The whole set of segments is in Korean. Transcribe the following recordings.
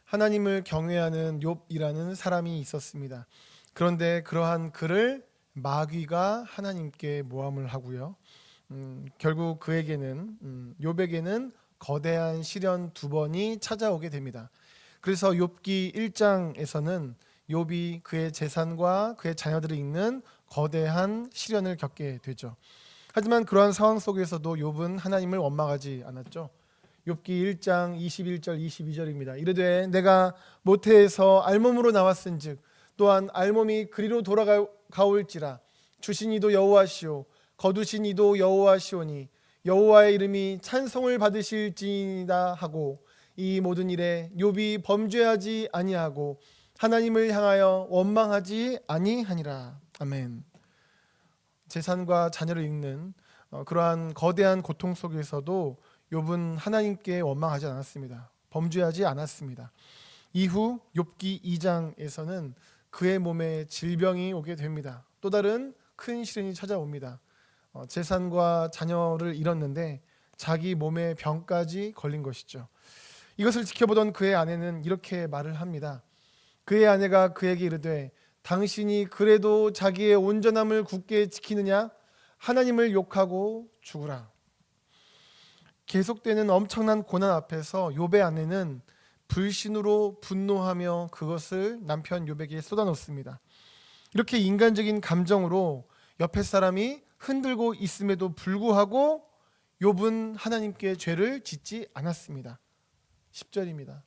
하나님을 경외하는 욥이라는 사람이 있었습니다. 그런데 그러한 그를 마귀가 하나님께 모함을 하고요. 결국 그에게는 욥에게는 거대한 시련 두 번이 찾아오게 됩니다. 그래서 욥기 1장에서는 욥이 그의 재산과 그의 자녀들이 있는 거대한 시련을 겪게 되죠. 하지만 그러한 상황 속에서도 욥은 하나님을 원망하지 않았죠. 욥기 1장 21절 22절입니다. 이르되 내가 모태에서 알몸으로 나왔은즉 또한 알몸이 그리로 돌아가올지라 주신 이도 여호와시오 거두신 이도 여호와시오니 여호와의 이름이 찬송을 받으실지이다 하고 이 모든 일에 욥이 범죄하지 아니하고 하나님을 향하여 원망하지 아니하니라. 아멘. 재산과 자녀를 잃는 그러한 거대한 고통 속에서도 욥은 하나님께 원망하지 않았습니다. 범죄하지 않았습니다. 이후 욥기 2장에서는 그의 몸에 질병이 오게 됩니다. 또 다른 큰 시련이 찾아옵니다. 재산과 자녀를 잃었는데 자기 몸에 병까지 걸린 것이죠. 이것을 지켜보던 그의 아내는 이렇게 말을 합니다. 그의 아내가 그에게 이르되 당신이 그래도 자기의 온전함을 굳게 지키느냐? 하나님을 욕하고 죽으라. 계속되는 엄청난 고난 앞에서 욥의 아내는 불신으로 분노하며 그것을 남편 욥에게 쏟아놓습니다. 이렇게 인간적인 감정으로 옆에 사람이 흔들고 있음에도 불구하고 욥은 하나님께 죄를 짓지 않았습니다. 10절입니다.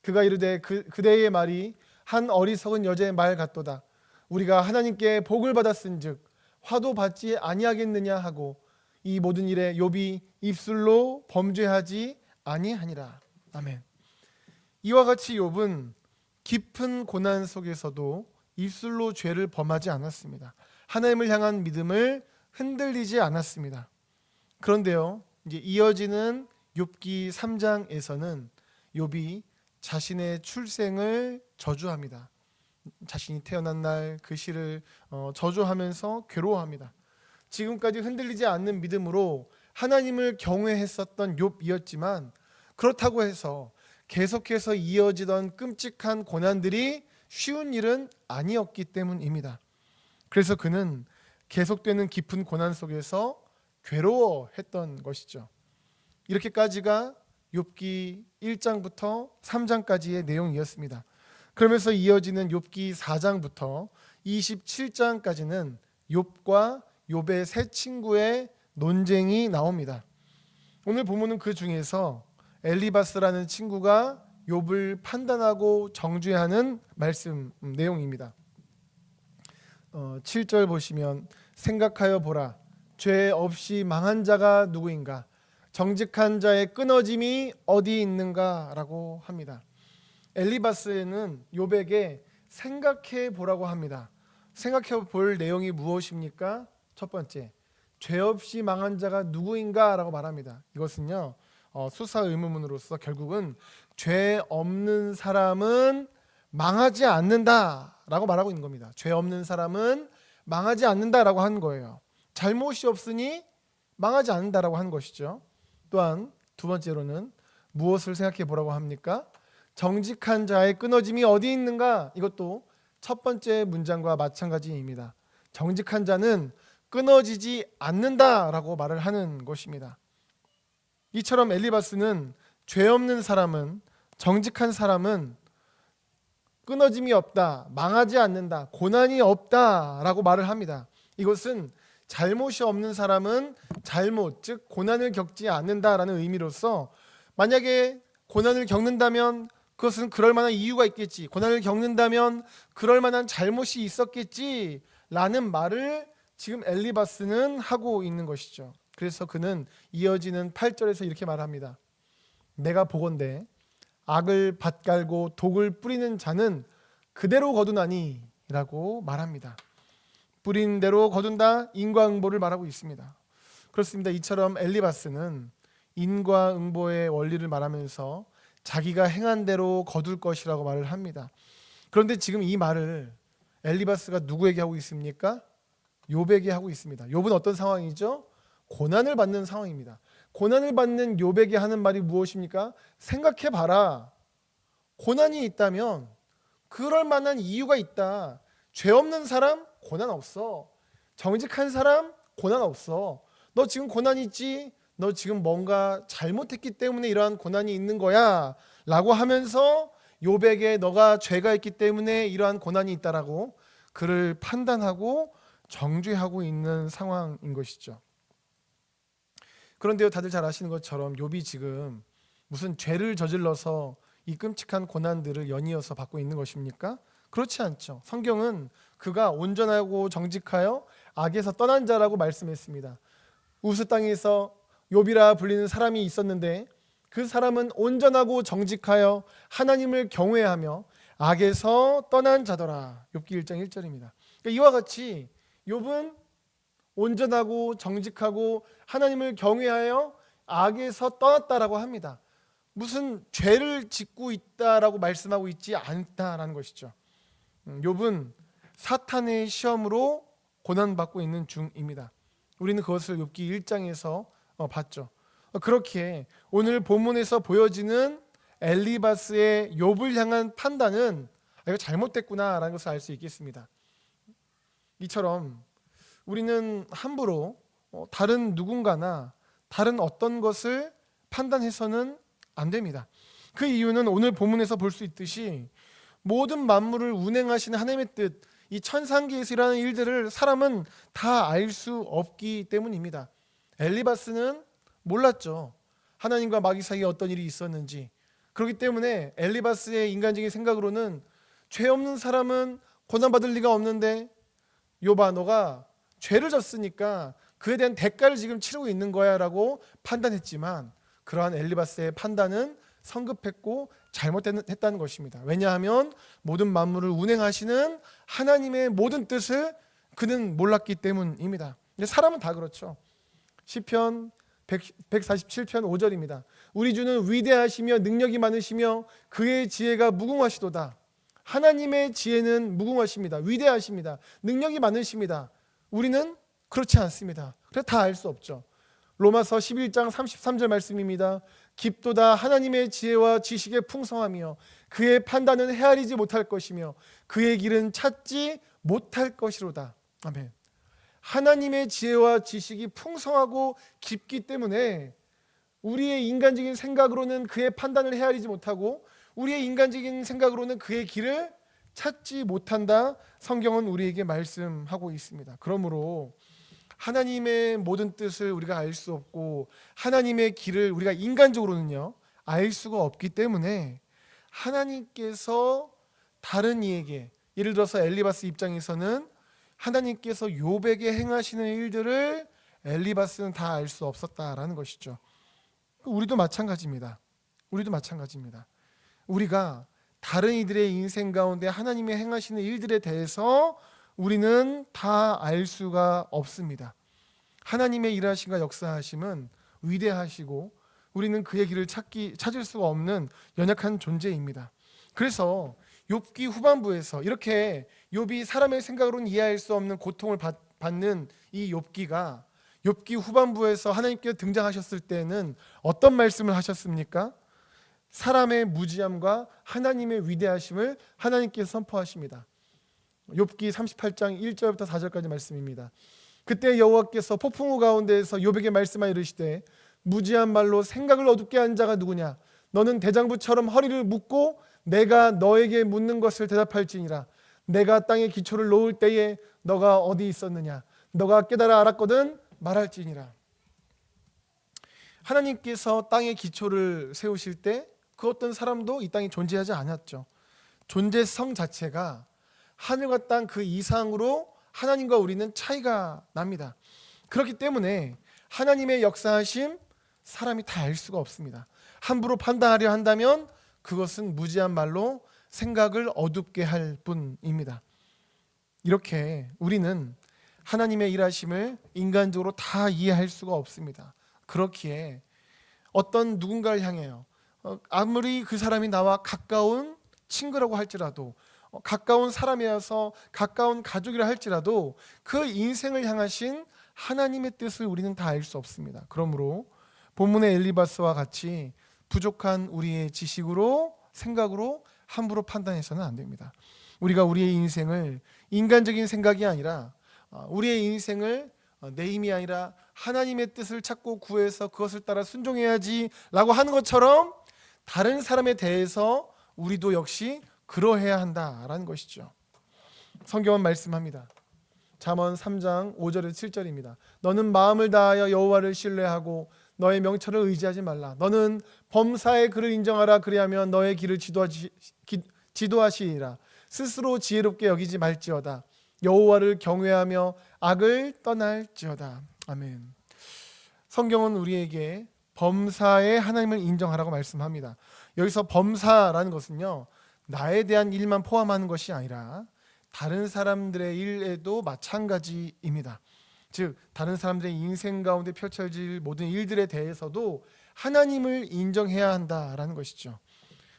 그가 이르되 그대의 말이 한 어리석은 여자의 말 같도다. 우리가 하나님께 복을 받았은즉 화도 받지 아니하겠느냐 하고 이 모든 일에 욥이 입술로 범죄하지 아니하니라. 아멘. 이와 같이 욥은 깊은 고난 속에서도 입술로 죄를 범하지 않았습니다. 하나님을 향한 믿음을 흔들리지 않았습니다. 그런데요, 이제 이어지는 욥기 3장에서는 욥이 자신의 출생을 저주합니다. 자신이 태어난 날 그 시를 저주하면서 괴로워합니다. 지금까지 흔들리지 않는 믿음으로 하나님을 경외했었던 욥이었지만 그렇다고 해서 계속해서 이어지던 끔찍한 고난들이 쉬운 일은 아니었기 때문입니다. 그래서 그는 계속되는 깊은 고난 속에서 괴로워했던 것이죠. 이렇게까지가 욥기 1장부터 3장까지의 내용이었습니다. 그러면서 이어지는 욥기 4장부터 27장까지는 욥과 욥의 세 친구의 논쟁이 나옵니다. 오늘 본문은 그 중에서 엘리바스라는 친구가 욥을 판단하고 정죄하는 말씀 내용입니다. 7절 보시면 생각하여 보라 죄 없이 망한 자가 누구인가 정직한 자의 끊어짐이 어디 있는가 라고 합니다. 엘리바스는 욥에게 생각해 보라고 합니다. 생각해 볼 내용이 무엇입니까? 첫 번째, 죄 없이 망한 자가 누구인가 라고 말합니다. 이것은요 수사 의문문으로서 결국은 죄 없는 사람은 망하지 않는다 라고 말하고 있는 겁니다. 죄 없는 사람은 망하지 않는다 라고 한 거예요. 잘못이 없으니 망하지 않는다라고 한 것이죠. 또한 두 번째로는 무엇을 생각해 보라고 합니까? 정직한 자의 끊어짐이 어디 있는가? 이것도 첫 번째 문장과 마찬가지입니다. 정직한 자는 끊어지지 않는다라고 말을 하는 것입니다. 이처럼 엘리바스는 죄 없는 사람은 정직한 사람은 끊어짐이 없다, 망하지 않는다, 고난이 없다라고 말을 합니다. 이것은 잘못이 없는 사람은 잘못, 즉 고난을 겪지 않는다라는 의미로서 만약에 고난을 겪는다면 그것은 그럴 만한 이유가 있겠지, 고난을 겪는다면 그럴 만한 잘못이 있었겠지 라는 말을 지금 엘리바스는 하고 있는 것이죠. 그래서 그는 이어지는 8절에서 이렇게 말합니다. 내가 보건대 악을 밭갈고 독을 뿌리는 자는 그대로 거두나니 라고 말합니다. 뿌린 대로 거둔다, 인과응보를 말하고 있습니다. 그렇습니다. 이처럼 엘리바스는 인과응보의 원리를 말하면서 자기가 행한 대로 거둘 것이라고 말을 합니다. 그런데 지금 이 말을 엘리바스가 누구에게 하고 있습니까? 욥에게 하고 있습니다. 욥은 어떤 상황이죠? 고난을 받는 상황입니다. 고난을 받는 욥에게 하는 말이 무엇입니까? 생각해봐라. 고난이 있다면 그럴 만한 이유가 있다. 죄 없는 사람 고난 없어. 정직한 사람 고난 없어. 너 지금 고난 있지? 너 지금 뭔가 잘못했기 때문에 이러한 고난이 있는 거야 라고 하면서 욥에게 너가 죄가 있기 때문에 이러한 고난이 있다라고 그를 판단하고 정죄하고 있는 상황인 것이죠. 그런데요, 다들 잘 아시는 것처럼 욥이 지금 무슨 죄를 저질러서 이 끔찍한 고난들을 연이어서 받고 있는 것입니까? 그렇지 않죠. 성경은 그가 온전하고 정직하여 악에서 떠난 자라고 말씀했습니다. 우스 땅에서 욥이라 불리는 사람이 있었는데 그 사람은 온전하고 정직하여 하나님을 경외하며 악에서 떠난 자더라. 욥기 1장 1절입니다. 그러니까 이와 같이 욥은 온전하고 정직하고 하나님을 경외하여 악에서 떠났다라고 합니다. 무슨 죄를 짓고 있다라고 말씀하고 있지 않다라는 것이죠. 욥은 사탄의 시험으로 고난받고 있는 중입니다. 우리는 그것을 욥기 1장에서 봤죠. 그렇게 오늘 본문에서 보여지는 엘리바스의 욥을 향한 판단은 이거 잘못됐구나라는 것을 알 수 있겠습니다. 이처럼 우리는 함부로 다른 누군가나 다른 어떤 것을 판단해서는 안 됩니다. 그 이유는 오늘 본문에서 볼 수 있듯이 모든 만물을 운행하시는 하나님의 뜻, 이 천상계에서 일어나는 일들을 사람은 다 알 수 없기 때문입니다. 엘리바스는 몰랐죠. 하나님과 마귀 사이에 어떤 일이 있었는지. 그렇기 때문에 엘리바스의 인간적인 생각으로는 죄 없는 사람은 고난받을 리가 없는데 욥아 너가 죄를 졌으니까 그에 대한 대가를 지금 치르고 있는 거야 라고 판단했지만 그러한 엘리바스의 판단은 성급했고 잘못했다는 것입니다. 왜냐하면 모든 만물을 운행하시는 하나님의 모든 뜻을 그는 몰랐기 때문입니다. 사람은 다 그렇죠. 시편 147편 5절입니다. 우리 주는 위대하시며 능력이 많으시며 그의 지혜가 무궁하시도다. 하나님의 지혜는 무궁하십니다. 위대하십니다. 능력이 많으십니다. 우리는 그렇지 않습니다. 그래서 다 알 수 없죠. 로마서 11장 33절 말씀입니다. 깊도다 하나님의 지혜와 지식의 풍성하며 그의 판단은 헤아리지 못할 것이며 그의 길은 찾지 못할 것이로다. 아멘. 하나님의 지혜와 지식이 풍성하고 깊기 때문에 우리의 인간적인 생각으로는 그의 판단을 헤아리지 못하고 우리의 인간적인 생각으로는 그의 길을 찾지 못한다. 성경은 우리에게 말씀하고 있습니다. 그러므로 하나님의 모든 뜻을 우리가 알 수 없고 하나님의 길을 우리가 인간적으로는요 알 수가 없기 때문에 하나님께서 다른 이에게, 예를 들어서 엘리바스 입장에서는 하나님께서 욥에게 행하시는 일들을 엘리바스는 다 알 수 없었다라는 것이죠. 우리도 마찬가지입니다. 우리가 다른 이들의 인생 가운데 하나님이 행하시는 일들에 대해서 우리는 다 알 수가 없습니다. 하나님의 일하심과 역사하심은 위대하시고 우리는 그의 길을 찾을 수가 없는 연약한 존재입니다. 그래서 욥기 후반부에서 이렇게 욥이 사람의 생각으로는 이해할 수 없는 고통을 받는 이 욥기가 욥기 후반부에서 하나님께서 등장하셨을 때는 어떤 말씀을 하셨습니까? 사람의 무지함과 하나님의 위대하심을 하나님께서 선포하십니다. 욥기 38장 1절부터 4절까지 말씀입니다. 그때 여호와께서 폭풍우 가운데에서 욥에게 말씀하여 이르시되 무지한 말로 생각을 어둡게 한 자가 누구냐? 너는 대장부처럼 허리를 묶고 내가 너에게 묻는 것을 대답할지니라. 내가 땅에 기초를 놓을 때에 너가 어디 있었느냐? 너가 깨달아 알았거든 말할지니라. 하나님께서 땅에 기초를 세우실 때 그 어떤 사람도 이 땅에 존재하지 않았죠. 존재성 자체가 하늘과 땅 그 이상으로 하나님과 우리는 차이가 납니다. 그렇기 때문에 하나님의 역사하심 사람이 다 알 수가 없습니다. 함부로 판단하려 한다면 그것은 무지한 말로 생각을 어둡게 할 뿐입니다. 이렇게 우리는 하나님의 일하심을 인간적으로 다 이해할 수가 없습니다. 그렇기에 어떤 누군가를 향해요, 아무리 그 사람이 나와 가까운 친구라고 할지라도 가까운 사람이어서 가까운 가족이라 할지라도 그 인생을 향하신 하나님의 뜻을 우리는 다 알 수 없습니다. 그러므로 본문의 엘리바스와 같이 부족한 우리의 지식으로 생각으로 함부로 판단해서는 안 됩니다. 우리가 우리의 인생을 인간적인 생각이 아니라 우리의 인생을 내 힘이 아니라 하나님의 뜻을 찾고 구해서 그것을 따라 순종해야지 라고 하는 것처럼 다른 사람에 대해서 우리도 역시 그러해야 한다라는 것이죠. 성경은 말씀합니다. 잠언 3장 5절에서 7절입니다. 너는 마음을 다하여 여호와를 신뢰하고 너의 명철을 의지하지 말라. 너는 범사의 그를 인정하라. 그리하면 너의 길을 지도하시리라. 스스로 지혜롭게 여기지 말지어다. 여호와를 경외하며 악을 떠날지어다. 아멘. 성경은 우리에게 범사의 하나님을 인정하라고 말씀합니다. 여기서 범사라는 것은요, 나에 대한 일만 포함하는 것이 아니라 다른 사람들의 일에도 마찬가지입니다. 즉 다른 사람들의 인생 가운데 펼쳐질 모든 일들에 대해서도 하나님을 인정해야 한다라는 것이죠.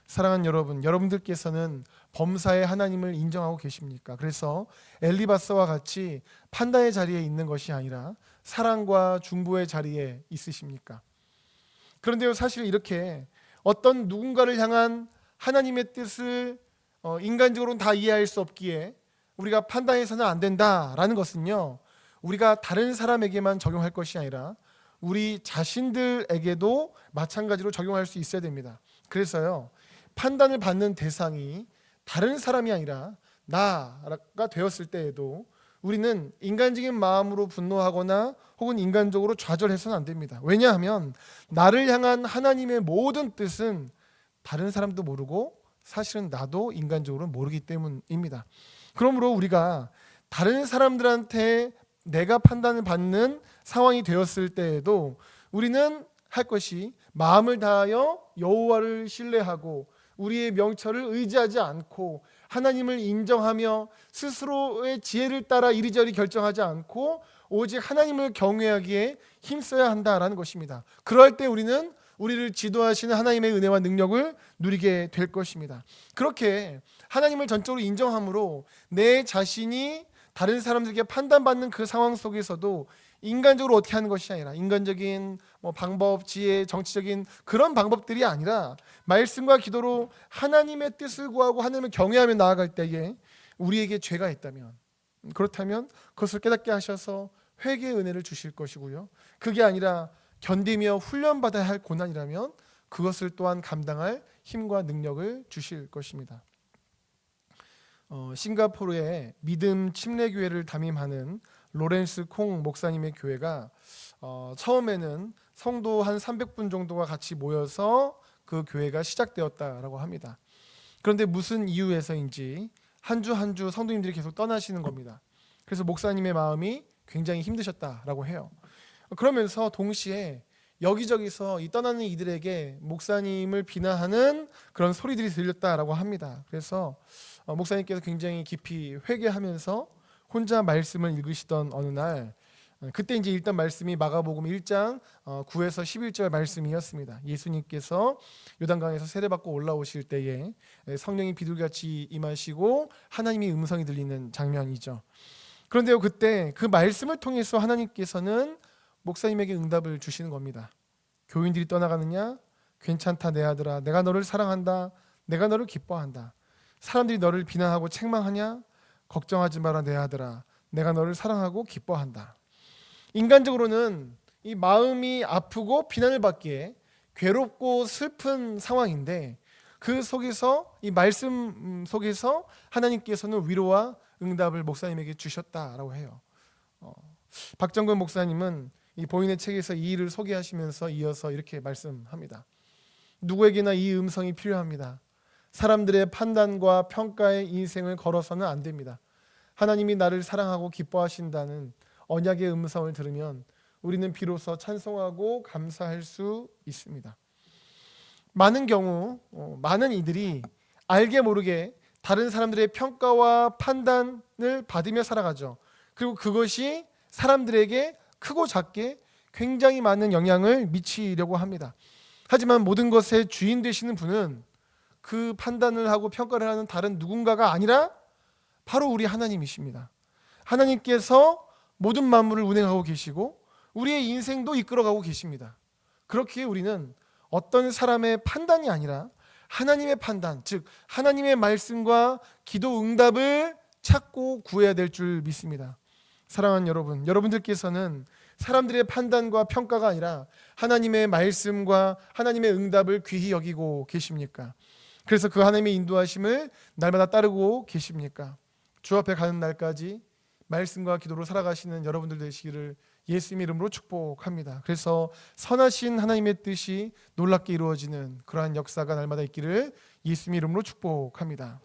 사랑하는 여러분, 여러분들께서는 범사의 하나님을 인정하고 계십니까? 그래서 엘리바스와 같이 판단의 자리에 있는 것이 아니라 사랑과 중보의 자리에 있으십니까? 그런데요, 사실 이렇게 어떤 누군가를 향한 하나님의 뜻을 인간적으로는 다 이해할 수 없기에 우리가 판단해서는 안 된다라는 것은요, 우리가 다른 사람에게만 적용할 것이 아니라 우리 자신들에게도 마찬가지로 적용할 수 있어야 됩니다. 그래서요, 판단을 받는 대상이 다른 사람이 아니라 나가 되었을 때에도 우리는 인간적인 마음으로 분노하거나 혹은 인간적으로 좌절해서는 안 됩니다. 왜냐하면 나를 향한 하나님의 모든 뜻은 다른 사람도 모르고 사실은 나도 인간적으로 모르기 때문입니다. 그러므로 우리가 다른 사람들한테 내가 판단을 받는 상황이 되었을 때에도 우리는 할 것이 마음을 다하여 여호와를 신뢰하고 우리의 명철을 의지하지 않고 하나님을 인정하며 스스로의 지혜를 따라 이리저리 결정하지 않고 오직 하나님을 경외하기에 힘써야 한다라는 것입니다. 그럴 때 우리는 우리를 지도하시는 하나님의 은혜와 능력을 누리게 될 것입니다. 그렇게 하나님을 전적으로 인정함으로 내 자신이 다른 사람들에게 판단받는 그 상황 속에서도 인간적으로 어떻게 하는 것이 아니라 인간적인 방법, 지혜, 정치적인 그런 방법들이 아니라 말씀과 기도로 하나님의 뜻을 구하고 하나님을 경외하며 나아갈 때에 우리에게 죄가 있다면, 그렇다면 그것을 깨닫게 하셔서 회개의 은혜를 주실 것이고요, 그게 아니라 견디며 훈련받아야 할 고난이라면 그것을 또한 감당할 힘과 능력을 주실 것입니다. 싱가포르의 믿음 침례교회를 담임하는 로렌스 콩 목사님의 교회가 처음에는 성도 한 300분 정도가 같이 모여서 그 교회가 시작되었다라고 합니다. 그런데 무슨 이유에서인지 한 주 한 주 성도님들이 계속 떠나시는 겁니다. 그래서 목사님의 마음이 굉장히 힘드셨다라고 해요. 그러면서 동시에 여기저기서 이 떠나는 이들에게 목사님을 비난하는 그런 소리들이 들렸다라고 합니다. 그래서 목사님께서 굉장히 깊이 회개하면서 혼자 말씀을 읽으시던 어느 날, 그때 이제 일단 말씀이 마가복음 1장 9에서 11절 말씀이었습니다. 예수님께서 요단강에서 세례받고 올라오실 때에 성령이 비둘기같이 임하시고 하나님의 음성이 들리는 장면이죠. 그런데요, 그때 그 말씀을 통해서 하나님께서는 목사님에게 응답을 주시는 겁니다. 교인들이 떠나가느냐? 괜찮다 내 아들아, 내가 너를 사랑한다. 내가 너를 기뻐한다. 사람들이 너를 비난하고 책망하냐? 걱정하지 마라 내 아들아, 내가 너를 사랑하고 기뻐한다. 인간적으로는 이 마음이 아프고 비난을 받기에 괴롭고 슬픈 상황인데, 그 속에서 이 말씀 속에서 하나님께서는 위로와 응답을 목사님에게 주셨다라고 해요. 박정근 목사님은 이 보인의 책에서 이 일을 소개하시면서 이어서 이렇게 말씀합니다. 누구에게나 이 음성이 필요합니다. 사람들의 판단과 평가에 인생을 걸어서는 안 됩니다. 하나님이 나를 사랑하고 기뻐하신다는 언약의 음성을 들으면 우리는 비로소 찬송하고 감사할 수 있습니다. 많은 경우 많은 이들이 알게 모르게 다른 사람들의 평가와 판단을 받으며 살아가죠. 그리고 그것이 사람들에게 크고 작게 굉장히 많은 영향을 미치려고 합니다. 하지만 모든 것의 주인 되시는 분은 그 판단을 하고 평가를 하는 다른 누군가가 아니라 바로 우리 하나님이십니다. 하나님께서 모든 만물을 운행하고 계시고 우리의 인생도 이끌어가고 계십니다. 그렇기에 우리는 어떤 사람의 판단이 아니라 하나님의 판단, 즉 하나님의 말씀과 기도 응답을 찾고 구해야 될 줄 믿습니다. 사랑하는 여러분, 여러분들께서는 사람들의 판단과 평가가 아니라 하나님의 말씀과 하나님의 응답을 귀히 여기고 계십니까? 그래서 그 하나님의 인도하심을 날마다 따르고 계십니까? 주 앞에 가는 날까지 말씀과 기도로 살아가시는 여러분들 되시기를 예수님의 이름으로 축복합니다. 그래서 선하신 하나님의 뜻이 놀랍게 이루어지는 그러한 역사가 날마다 있기를 예수님의 이름으로 축복합니다.